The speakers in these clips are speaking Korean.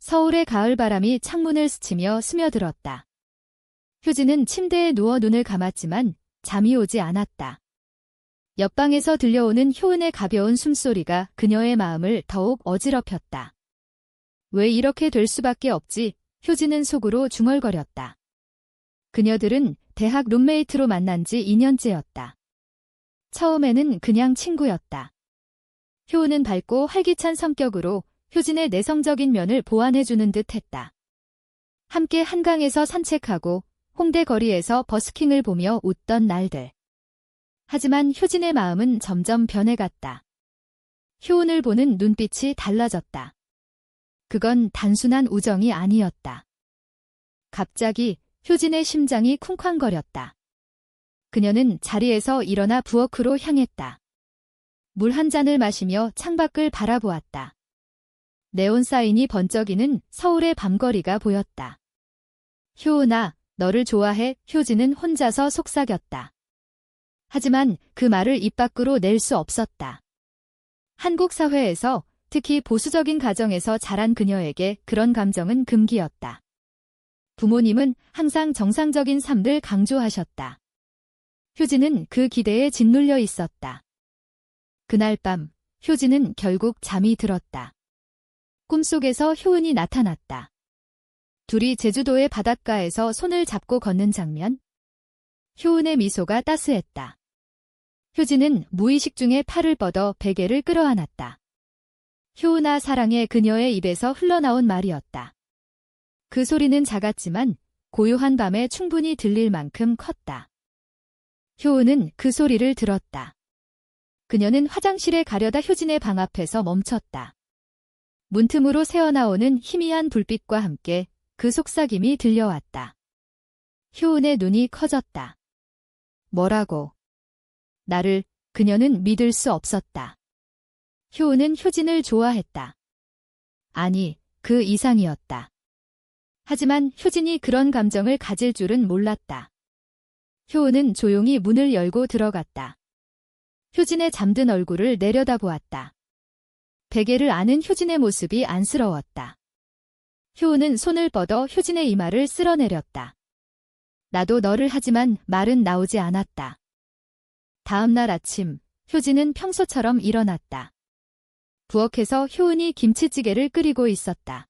서울의 가을바람이 창문을 스치며 스며들었다. 효진은 침대에 누워 눈을 감았지만 잠이 오지 않았다. 옆방에서 들려오는 효은의 가벼운 숨소리가 그녀의 마음을 더욱 어지럽혔다. 왜 이렇게 될 수밖에 없지? 효진은 속으로 중얼거렸다. 그녀들은 대학 룸메이트로 만난 지 2년째였다. 처음에는 그냥 친구였다. 효은은 밝고 활기찬 성격으로 효진의 내성적인 면을 보완해주는 듯 했다. 함께 한강에서 산책하고 홍대 거리에서 버스킹을 보며 웃던 날들. 하지만 효진의 마음은 점점 변해갔다. 효은을 보는 눈빛이 달라졌다. 그건 단순한 우정이 아니었다. 갑자기 효진의 심장이 쿵쾅거렸다. 그녀는 자리에서 일어나 부엌으로 향했다. 물 한 잔을 마시며 창밖을 바라보았다. 네온 사인이 번쩍이는 서울의 밤거리가 보였다. 효은아, 너를 좋아해. 효진은 혼자서 속삭였다. 하지만 그 말을 입 밖으로 낼 수 없었다. 한국 사회에서, 특히 보수적인 가정에서 자란 그녀에게 그런 감정은 금기였다. 부모님은 항상 정상적인 삶을 강조하셨다. 효진은 그 기대에 짓눌려 있었다. 그날 밤, 효진은 결국 잠이 들었다. 꿈속에서 효은이 나타났다. 둘이 제주도의 바닷가에서 손을 잡고 걷는 장면. 효은의 미소가 따스했다. 효진은 무의식 중에 팔을 뻗어 베개를 끌어안았다. 효은아 사랑해. 그녀의 입에서 흘러나온 말이었다. 그 소리는 작았지만 고요한 밤에 충분히 들릴 만큼 컸다. 효은은 그 소리를 들었다. 그녀는 화장실에 가려다 효진의 방 앞에서 멈췄다. 문틈으로 새어나오는 희미한 불빛과 함께 그 속삭임이 들려왔다. 효은의 눈이 커졌다. 뭐라고? 나를. 그녀는 믿을 수 없었다. 효은은 효진을 좋아했다. 아니, 그 이상이었다. 하지만 효진이 그런 감정을 가질 줄은 몰랐다. 효은은 조용히 문을 열고 들어갔다. 효진의 잠든 얼굴을 내려다보았다. 베개를 안은 효진의 모습이 안쓰러웠다. 효은은 손을 뻗어 효진의 이마를 쓸어내렸다. 나도 너를. 하지만 말은 나오지 않았다. 다음 날 아침, 효진은 평소처럼 일어났다. 부엌에서 효은이 김치찌개를 끓이고 있었다.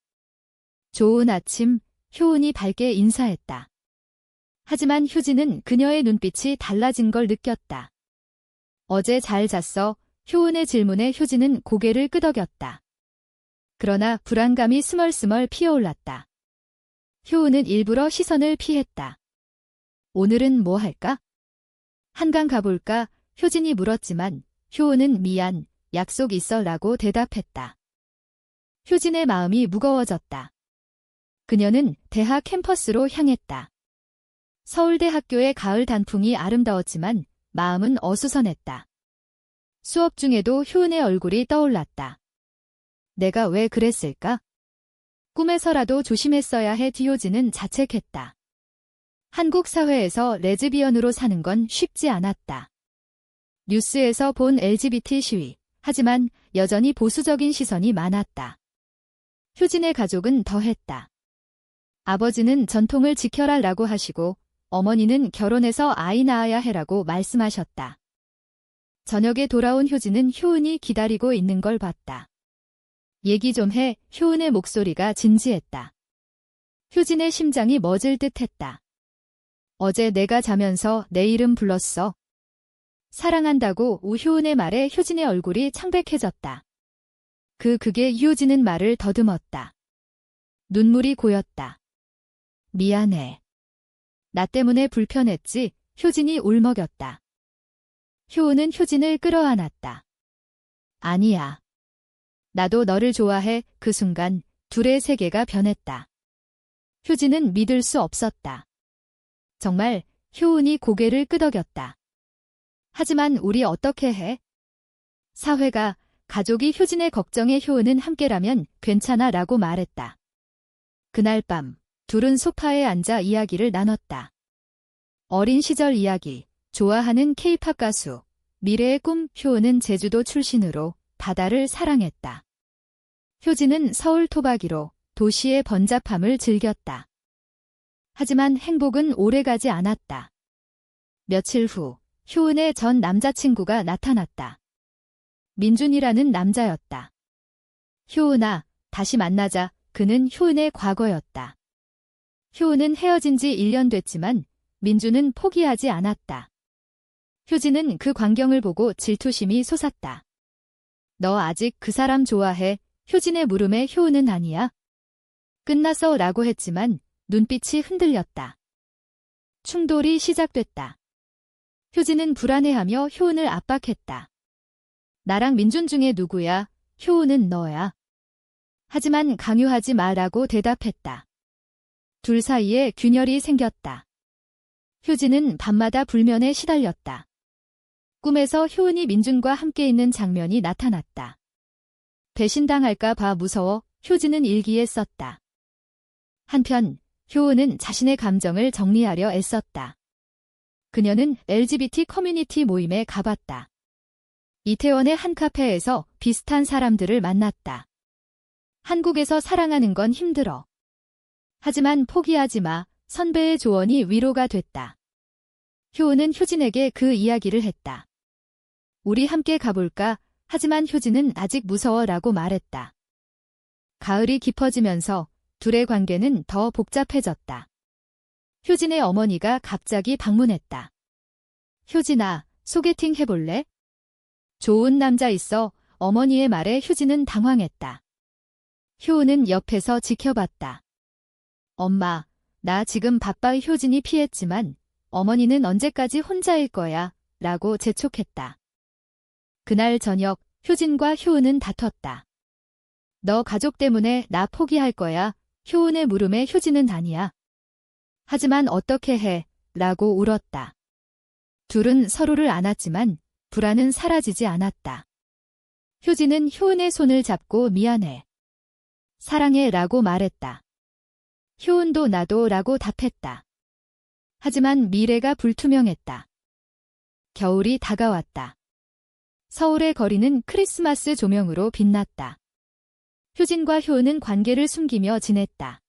좋은 아침. 효은이 밝게 인사했다. 하지만 효진은 그녀의 눈빛이 달라진 걸 느꼈다. 어제 잘 잤어? 효은의 질문에 효진은 고개를 끄덕였다. 그러나 불안감이 스멀스멀 피어올랐다. 효은은 일부러 시선을 피했다. 오늘은 뭐 할까? 한강 가볼까? 효진이 물었지만 효은은 미안, 약속 있어 라고 대답했다. 효진의 마음이 무거워졌다. 그녀는 대학 캠퍼스로 향했다. 서울대학교의 가을 단풍이 아름다웠지만 마음은 어수선했다. 수업 중에도 효은의 얼굴이 떠올랐다. 내가 왜 그랬을까? 꿈에서라도 조심했어야 해. 효진은 자책했다. 한국 사회에서 레즈비언으로 사는 건 쉽지 않았다. 뉴스에서 본 LGBT 시위, 하지만 여전히 보수적인 시선이 많았다. 효진의 가족은 더했다. 아버지는 전통을 지켜라 라고 하시고 어머니는 결혼해서 아이 낳아야 해라고 말씀하셨다. 저녁에 돌아온 효진은 효은이 기다리고 있는 걸 봤다. 얘기 좀 해. 효은의 목소리가 진지했다. 효진의 심장이 멎을 듯했다. 어제 내가 자면서 내 이름 불렀어. 사랑한다고. 효은의 말에 효진의 얼굴이 창백해졌다. 그게. 효진은 말을 더듬었다. 눈물이 고였다. 미안해. 나 때문에 불편했지. 효진이 울먹였다. 효은은 효진을 끌어안았다. 아니야. 나도 너를 좋아해. 그 순간 둘의 세계가 변했다. 효진은 믿을 수 없었다. 정말. 효은이 고개를 끄덕였다. 하지만 우리 어떻게 해? 사회가, 가족이. 효진의 걱정에 효은은 함께라면 괜찮아 라고 말했다. 그날 밤 둘은 소파에 앉아 이야기를 나눴다. 어린 시절 이야기, 좋아하는 K-팝 가수, 미래의 꿈. 효은은 제주도 출신으로 바다를 사랑했다. 효진은 서울 토박이로 도시의 번잡함을 즐겼다. 하지만 행복은 오래가지 않았다. 며칠 후 효은의 전 남자친구가 나타났다. 민준이라는 남자였다. 효은아, 다시 만나자. 그는 효은의 과거였다. 효은은 헤어진 지 1년 됐지만 민준은 포기하지 않았다. 효진은 그 광경을 보고 질투심이 솟았다. 너 아직 그 사람 좋아해? 효진의 물음에 효은은 아니야. 끝났어 라고 했지만 눈빛이 흔들렸다. 충돌이 시작됐다. 효진은 불안해하며 효은을 압박했다. 나랑 민준 중에 누구야? 효은은 너야. 하지만 강요하지 마라고 대답했다. 둘 사이에 균열이 생겼다. 효진은 밤마다 불면에 시달렸다. 꿈에서 효은이 민준과 함께 있는 장면이 나타났다. 배신당할까 봐 무서워 효진은 일기에 썼다. 한편 효은은 자신의 감정을 정리하려 애썼다. 그녀는 LGBT 커뮤니티 모임에 가봤다. 이태원의 한 카페에서 비슷한 사람들을 만났다. 한국에서 사랑하는 건 힘들어. 하지만 포기하지 마. 선배의 조언이 위로가 됐다. 효은은 효진에게 그 이야기를 했다. 우리 함께 가볼까? 하지만 효진은 아직 무서워라고 말했다. 가을이 깊어지면서 둘의 관계는 더 복잡해졌다. 효진의 어머니가 갑자기 방문했다. 효진아, 소개팅 해볼래? 좋은 남자 있어. 어머니의 말에 효진은 당황했다. 효은은 옆에서 지켜봤다. 엄마, 나 지금 바빠. 효진이 피했지만 어머니는 언제까지 혼자일 거야 라고 재촉했다. 그날 저녁 효진과 효은은 다퉜다. 너 가족 때문에 나 포기할 거야. 효은의 물음에 효진은 아니야. 하지만 어떻게 해? 라고 울었다. 둘은 서로를 안았지만 불안은 사라지지 않았다. 효진은 효은의 손을 잡고 미안해. 사랑해 라고 말했다. 효은도 나도 라고 답했다. 하지만 미래가 불투명했다. 겨울이 다가왔다. 서울의 거리는 크리스마스 조명으로 빛났다. 효진과 효은은 관계를 숨기며 지냈다.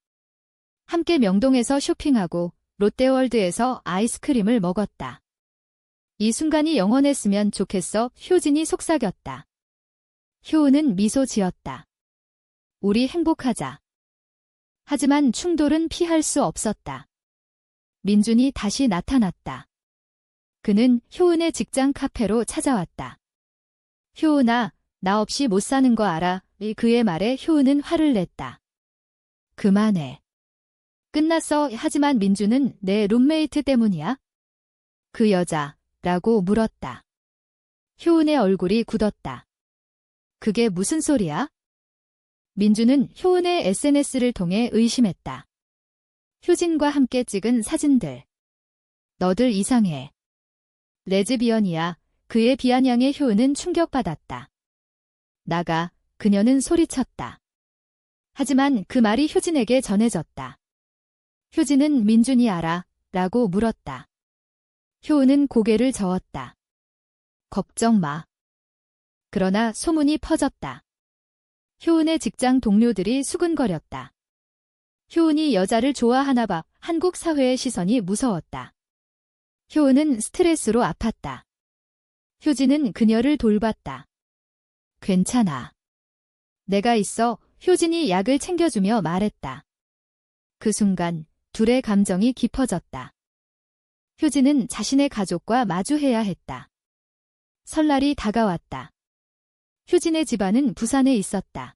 함께 명동에서 쇼핑하고 롯데월드에서 아이스크림을 먹었다. 이 순간이 영원했으면 좋겠어. 효진이 속삭였다. 효은은 미소 지었다. 우리 행복하자. 하지만 충돌은 피할 수 없었다. 민준이 다시 나타났다. 그는 효은의 직장 카페로 찾아왔다. 효은아, 나 없이 못 사는 거 알아? 그의 말에 효은은 화를 냈다. 그만해. 끝났어. 하지만 민준은 내 룸메이트 때문이야? 그 여자라고 물었다. 효은의 얼굴이 굳었다. 그게 무슨 소리야? 민준은 효은의 SNS를 통해 의심했다. 효진과 함께 찍은 사진들. 너들 이상해. 레즈비언이야. 그의 비아냥에 효은은 충격받았다. 나가. 그녀는 소리쳤다. 하지만 그 말이 효진에게 전해졌다. 효진은 민준이 알아? 라고 물었다. 효은은 고개를 저었다. 걱정 마. 그러나 소문이 퍼졌다. 효은의 직장 동료들이 수근거렸다. 효은이 여자를 좋아하나 봐. 한국 사회의 시선이 무서웠다. 효은은 스트레스로 아팠다. 효진은 그녀를 돌봤다. 괜찮아. 내가 있어. 효진이 약을 챙겨주며 말했다. 그 순간 둘의 감정이 깊어졌다. 효진은 자신의 가족과 마주해야 했다. 설날이 다가왔다. 효진의 집안은 부산에 있었다.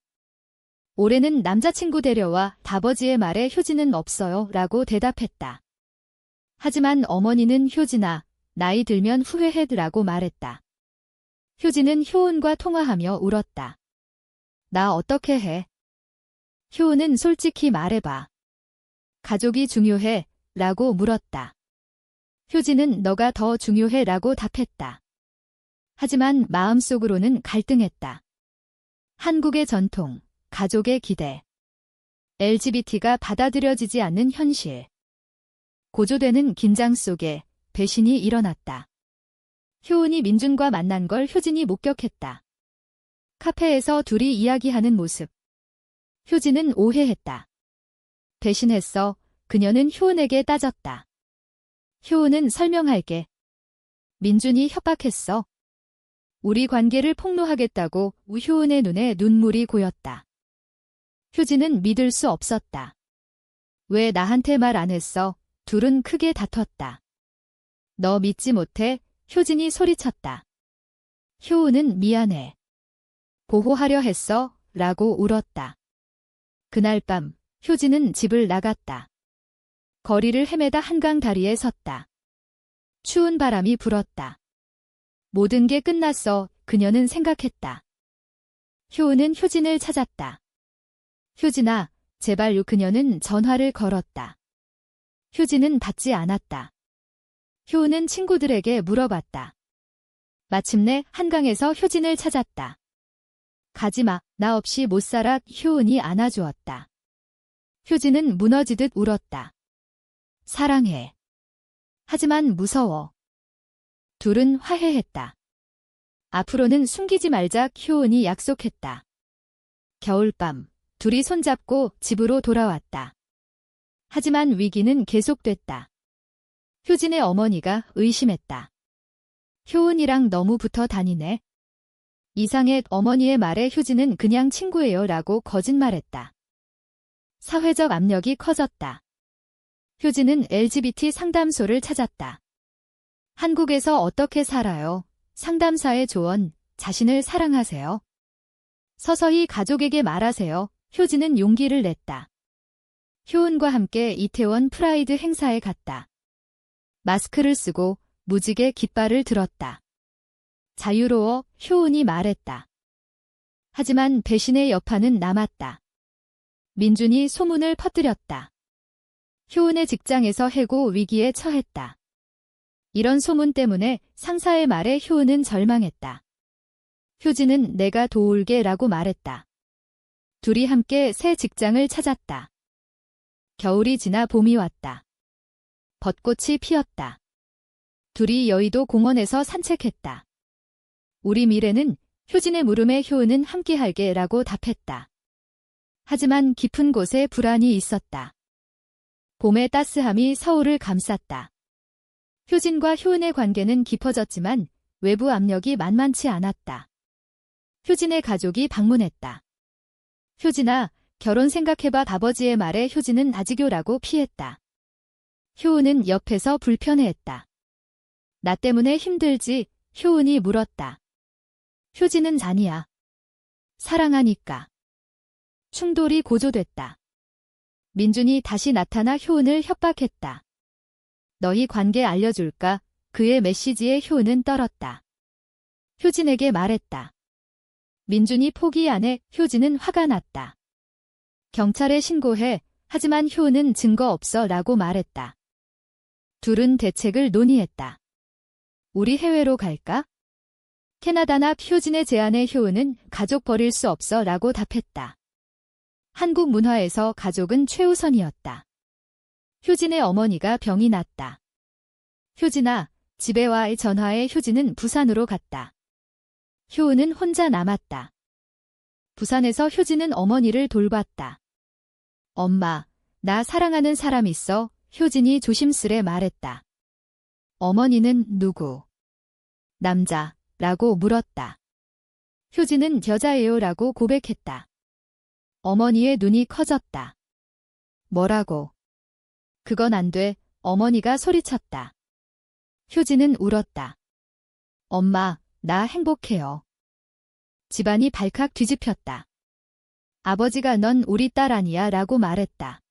올해는 남자친구 데려와. 아버지의 말에 효진은 없어요 라고 대답했다. 하지만 어머니는 효진아, 나이 들면 후회해라고 말했다. 효진은 효은과 통화하며 울었다. 나 어떻게 해? 효은은 솔직히 말해봐. 가족이 중요해 라고 물었다. 효진은 너가 더 중요해 라고 답했다. 하지만 마음속으로는 갈등했다. 한국의 전통, 가족의 기대. LGBT가 받아들여지지 않는 현실. 고조되는 긴장 속에 배신이 일어났다. 효은이 민준과 만난 걸 효진이 목격했다. 카페에서 둘이 이야기하는 모습. 효진은 오해했다. 배신했어. 그녀는 효은에게 따졌다. 효은은 설명할게. 민준이 협박했어. 우리 관계를 폭로하겠다고. 효은의 눈에 눈물이 고였다. 효진은 믿을 수 없었다. 왜 나한테 말 안 했어? 둘은 크게 다퉜다. 너 믿지 못해? 효진이 소리쳤다. 효은은 미안해. 보호하려 했어? 라고 울었다. 그날 밤 효진은 집을 나갔다. 거리를 헤매다 한강 다리에 섰다. 추운 바람이 불었다. 모든 게 끝났어. 그녀는 생각했다. 효은은 효진을 찾았다. 효진아, 제발. 그녀는 전화를 걸었다. 효진은 받지 않았다. 효은은 친구들에게 물어봤다. 마침내 한강에서 효진을 찾았다. 가지마, 나 없이 못 살아. 효은이 안아주었다. 효진은 무너지듯 울었다. 사랑해. 하지만 무서워. 둘은 화해했다. 앞으로는 숨기지 말자. 효은이 약속했다. 겨울밤, 둘이 손잡고 집으로 돌아왔다. 하지만 위기는 계속됐다. 효진의 어머니가 의심했다. 효은이랑 너무 붙어 다니네. 이상해. 어머니의 말에 효진은 그냥 친구예요 라고 거짓말했다. 사회적 압력이 커졌다. 효진은 LGBT 상담소를 찾았다. 한국에서 어떻게 살아요? 상담사의 조언, 자신을 사랑하세요. 서서히 가족에게 말하세요. 효진은 용기를 냈다. 효은과 함께 이태원 프라이드 행사에 갔다. 마스크를 쓰고 무지개 깃발을 들었다. 자유로워. 효은이 말했다. 하지만 배신의 여파는 남았다. 민준이 소문을 퍼뜨렸다. 효은의 직장에서 해고 위기에 처했다. 이런 소문 때문에 상사의 말에 효은은 절망했다. 효진은 내가 도울게 라고 말했다. 둘이 함께 새 직장을 찾았다. 겨울이 지나 봄이 왔다. 벚꽃이 피었다. 둘이 여의도 공원에서 산책했다. 우리 미래는? 효진의 물음에 효은은 함께할게 라고 답했다. 하지만 깊은 곳에 불안이 있었다. 봄의 따스함이 서울을 감쌌다. 효진과 효은의 관계는 깊어졌지만 외부 압력이 만만치 않았다. 효진의 가족이 방문했다. 효진아, 결혼 생각해봐. 아버지의 말에 효진은 아직요라고 피했다. 효은은 옆에서 불편해했다. 나 때문에 힘들지? 효은이 물었다. 효진은 아니야. 사랑하니까. 충돌이 고조됐다. 민준이 다시 나타나 효은을 협박했다. 너희 관계 알려줄까? 그의 메시지에 효은은 떨었다. 효진에게 말했다. 민준이 포기 안 해. 효진은 화가 났다. 경찰에 신고해. 하지만 효은은 증거 없어 라고 말했다. 둘은 대책을 논의했다. 우리 해외로 갈까? 캐나다나. 효진의 제안에 효은은 가족 버릴 수 없어 라고 답했다. 한국 문화에서 가족은 최우선이었다. 효진의 어머니가 병이 났다. 효진아, 집에 와. 전화에 효진은 부산으로 갔다. 효은은 혼자 남았다. 부산에서 효진은 어머니를 돌봤다. 엄마, 나 사랑하는 사람 있어. 효진이 조심스레 말했다. 어머니는 누구? 남자, 라고 물었다. 효진은 여자예요 라고 고백했다. 어머니의 눈이 커졌다. 뭐라고? 그건 안 돼. 어머니가 소리쳤다. 효진은 울었다. 엄마, 나 행복해요. 집안이 발칵 뒤집혔다. 아버지가 넌 우리 딸 아니야 라고 말했다.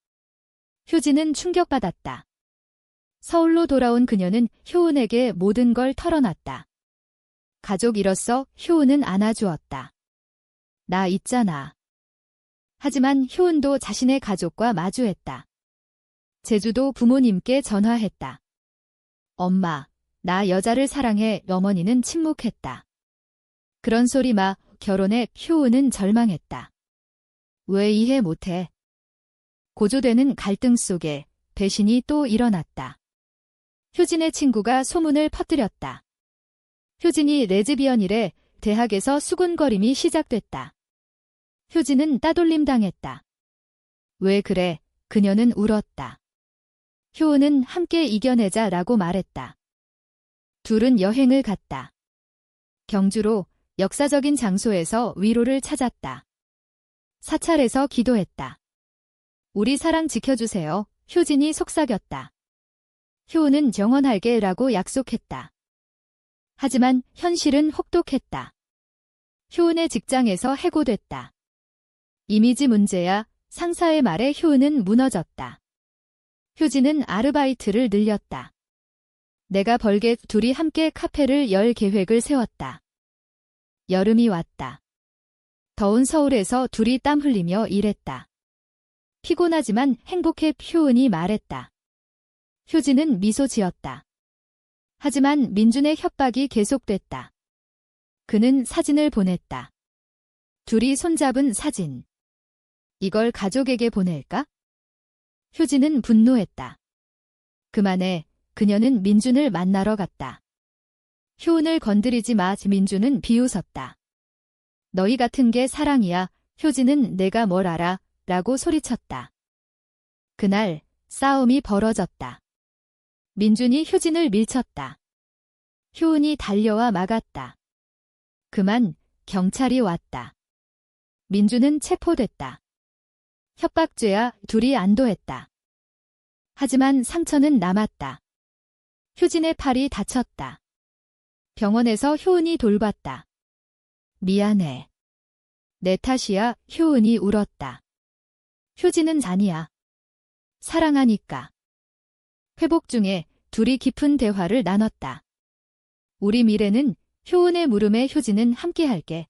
효진은 충격받았다. 서울로 돌아온 그녀는 효은에게 모든 걸 털어놨다. 가족 잃었어. 효은은 안아주었다. 나 있잖아. 하지만 효은도 자신의 가족과 마주했다. 제주도 부모님께 전화했다. 엄마, 나 여자를 사랑해. 어머니는 침묵했다. 그런 소리 마. 결혼에. 효은은 절망했다. 왜 이해 못해? 고조되는 갈등 속에 배신이 또 일어났다. 효진의 친구가 소문을 퍼뜨렸다. 효진이 레즈비언이래. 대학에서 수군거림이 시작됐다. 효진은 따돌림 당했다. 왜 그래? 그녀는 울었다. 효은은 함께 이겨내자라고 말했다. 둘은 여행을 갔다. 경주로 역사적인 장소에서 위로를 찾았다. 사찰에서 기도했다. 우리 사랑 지켜주세요. 효진이 속삭였다. 효은은 영원할게라고 약속했다. 하지만 현실은 혹독했다. 효은의 직장에서 해고됐다. 이미지 문제야. 상사의 말에 효은은 무너졌다. 효진은 아르바이트를 늘렸다. 내가 벌게 둘이 함께 카페를 열 계획을 세웠다. 여름이 왔다. 더운 서울에서 둘이 땀 흘리며 일했다. 피곤하지만 행복해. 효은이 말했다. 효진은 미소 지었다. 하지만 민준의 협박이 계속됐다. 그는 사진을 보냈다. 둘이 손잡은 사진. 이걸 가족에게 보낼까? 효진은 분노했다. 그만해. 그녀는 민준을 만나러 갔다. 효은을 건드리지 마. 민준은 비웃었다. 너희 같은 게 사랑이야. 효진은 내가 뭘 알아? 라고 소리쳤다. 그날 싸움이 벌어졌다. 민준이 효진을 밀쳤다. 효은이 달려와 막았다. 그만 경찰이 왔다. 민준은 체포됐다. 협박죄야. 둘이 안도했다. 하지만 상처는 남았다. 효진의 팔이 다쳤다. 병원에서 효은이 돌봤다. 미안해. 내 탓이야. 효은이 울었다. 효진은 아니야. 사랑하니까. 회복 중에 둘이 깊은 대화를 나눴다. 우리 미래는 효은의 물음에 효진은 함께할게.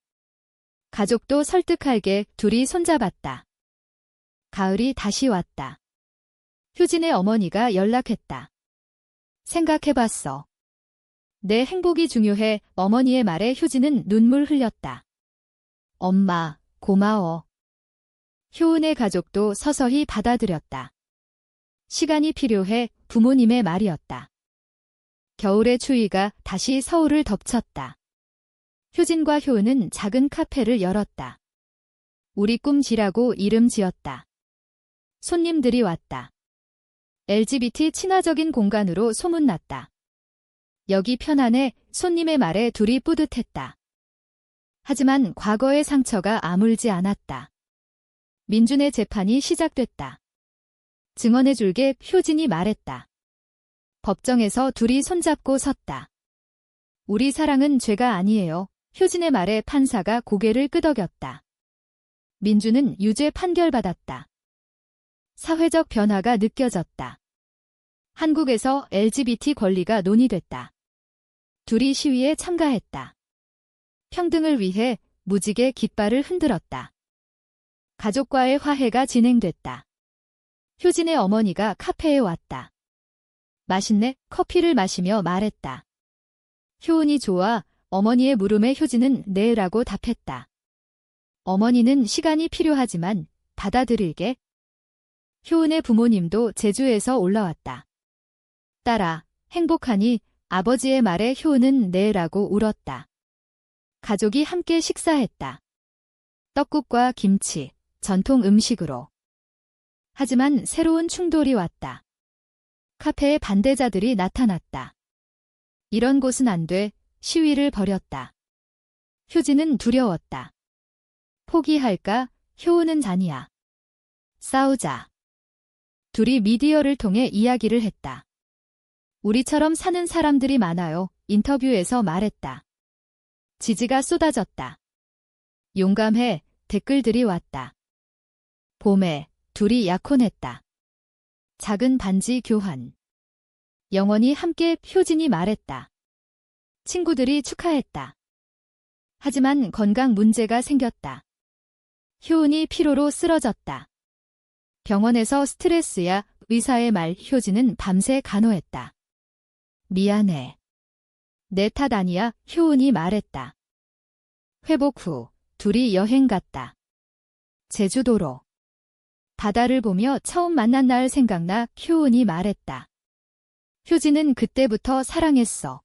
가족도 설득할게. 둘이 손잡았다. 가을이 다시 왔다. 효진의 어머니가 연락했다. 생각해봤어. 내 행복이 중요해. 어머니의 말에 효진은 눈물 흘렸다. 엄마, 고마워. 효은의 가족도 서서히 받아들였다. 시간이 필요해. 부모님의 말이었다. 겨울의 추위가 다시 서울을 덮쳤다. 효진과 효은은 작은 카페를 열었다. 우리 꿈지라고 이름 지었다. 손님들이 왔다. LGBT 친화적인 공간으로 소문났다. 여기 편안해. 손님의 말에 둘이 뿌듯했다. 하지만 과거의 상처가 아물지 않았다. 민준의 재판이 시작됐다. 증언해줄게. 효진이 말했다. 법정에서 둘이 손잡고 섰다. 우리 사랑은 죄가 아니에요. 효진의 말에 판사가 고개를 끄덕였다. 민준은 유죄 판결받았다. 사회적 변화가 느껴졌다. 한국에서 LGBT 권리가 논의됐다. 둘이 시위에 참가했다. 평등을 위해 무지개 깃발을 흔들었다. 가족과의 화해가 진행됐다. 효진의 어머니가 카페에 왔다. 맛있네. 커피를 마시며 말했다. 효은이 좋아. 어머니의 물음에 효진은 네라고 답했다. 어머니는 시간이 필요하지만 받아들일게. 효은의 부모님도 제주에서 올라왔다. 딸아, 행복하니? 아버지의 말에 효은은 네라고 울었다. 가족이 함께 식사했다. 떡국과 김치, 전통 음식으로. 하지만 새로운 충돌이 왔다. 카페에 반대자들이 나타났다. 이런 곳은 안 돼. 시위를 벌였다. 효진은 두려웠다. 포기할까? 효은은 아니야. 싸우자. 둘이 미디어를 통해 이야기를 했다. 우리처럼 사는 사람들이 많아요. 인터뷰에서 말했다. 지지가 쏟아졌다. 용감해. 댓글들이 왔다. 봄에 둘이 약혼했다. 작은 반지 교환. 영원히 함께. 효진이 말했다. 친구들이 축하했다. 하지만 건강 문제가 생겼다. 효은이 피로로 쓰러졌다. 병원에서 스트레스야. 의사의 말. 효진은 밤새 간호했다. 미안해. 내 탓 아니야. 효은이 말했다. 회복 후 둘이 여행 갔다. 제주도로. 바다를 보며 처음 만난 날 생각나. 효은이 말했다. 효진은 그때부터 사랑했어.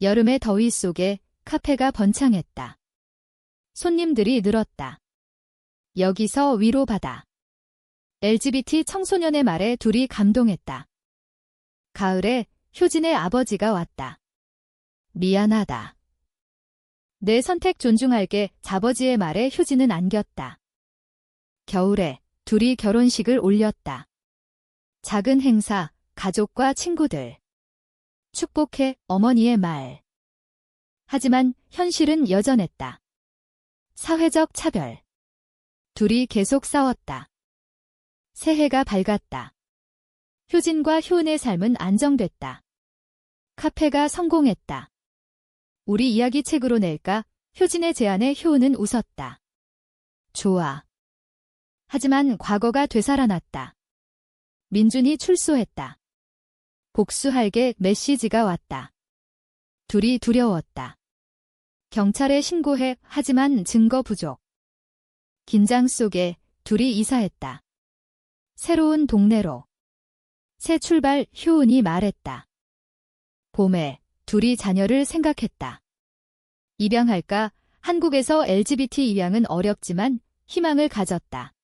여름의 더위 속에 카페가 번창했다. 손님들이 늘었다. 여기서 위로받아. LGBT 청소년의 말에 둘이 감동했다. 가을에 효진의 아버지가 왔다. 미안하다. 내 선택 존중할게. 자버지의 말에 효진은 안겼다. 겨울에 둘이 결혼식을 올렸다. 작은 행사, 가족과 친구들. 축복해, 어머니의 말. 하지만 현실은 여전했다. 사회적 차별. 둘이 계속 싸웠다. 새해가 밝았다. 효진과 효은의 삶은 안정됐다. 카페가 성공했다. 우리 이야기 책으로 낼까? 효진의 제안에 효은은 웃었다. 좋아. 하지만 과거가 되살아났다. 민준이 출소했다. 복수할게. 메시지가 왔다. 둘이 두려웠다. 경찰에 신고해. 하지만 증거 부족. 긴장 속에 둘이 이사했다. 새로운 동네로. 새 출발. 효은이 말했다. 봄에 둘이 자녀를 생각했다. 입양할까? 한국에서 LGBT 입양은 어렵지만 희망을 가졌다.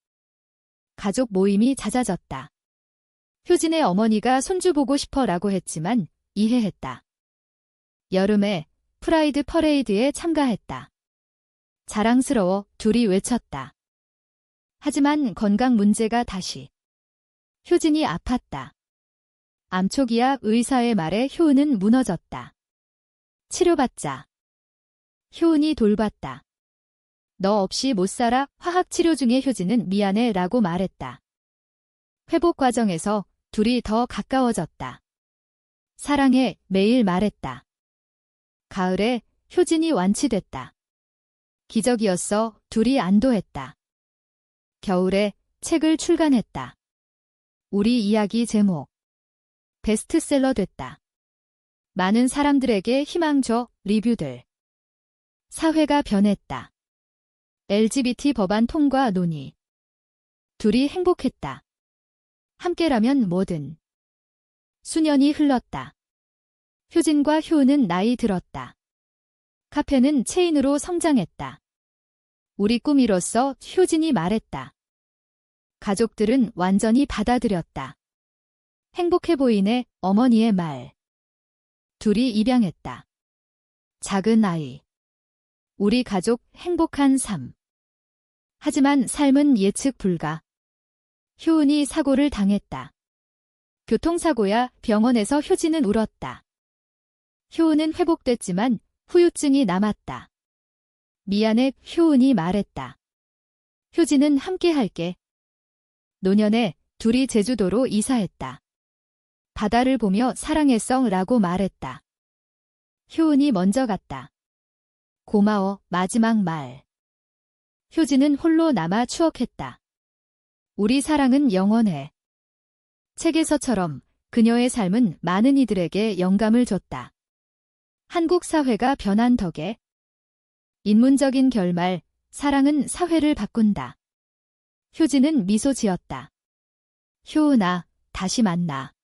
가족 모임이 잦아졌다. 효진의 어머니가 손주 보고 싶어라고 했지만 이해했다. 여름에 프라이드 퍼레이드에 참가했다. 자랑스러워. 둘이 외쳤다. 하지만 건강 문제가 다시. 효진이 아팠다. 암초기약. 의사의 말에 효은은 무너졌다. 치료받자. 효은이 돌봤다. 너 없이 못 살아. 화학치료 중에 효진은 미안해 라고 말했다. 회복 과정에서 둘이 더 가까워졌다. 사랑해. 매일 말했다. 가을에 효진이 완치됐다. 기적이었어. 둘이 안도했다. 겨울에 책을 출간했다. 우리 이야기 제목. 베스트셀러 됐다. 많은 사람들에게 희망 줘. 리뷰들. 사회가 변했다. LGBT 법안 통과 논의. 둘이 행복했다. 함께라면 뭐든. 수년이 흘렀다. 효진과 효은은 나이 들었다. 카페는 체인으로 성장했다. 우리 꿈 이뤘어. 효진이 말했다. 가족들은 완전히 받아들였다. 행복해 보이네. 어머니의 말. 둘이 입양했다. 작은 아이. 우리 가족 행복한 삶. 하지만 삶은 예측 불가. 효은이 사고를 당했다. 교통사고야. 병원에서 효진은 울었다. 효은은 회복됐지만 후유증이 남았다. 미안해. 효은이 말했다. 효진은 함께할게. 노년에 둘이 제주도로 이사했다. 바다를 보며 사랑했어 라고 말했다. 효은이 먼저 갔다. 고마워. 마지막 말. 효진은 홀로 남아 추억했다. 우리 사랑은 영원해. 책에서처럼 그녀의 삶은 많은 이들에게 영감을 줬다. 한국 사회가 변한 덕에 인문적인 결말, 사랑은 사회를 바꾼다. 효진은 미소 지었다. 효은아, 다시 만나.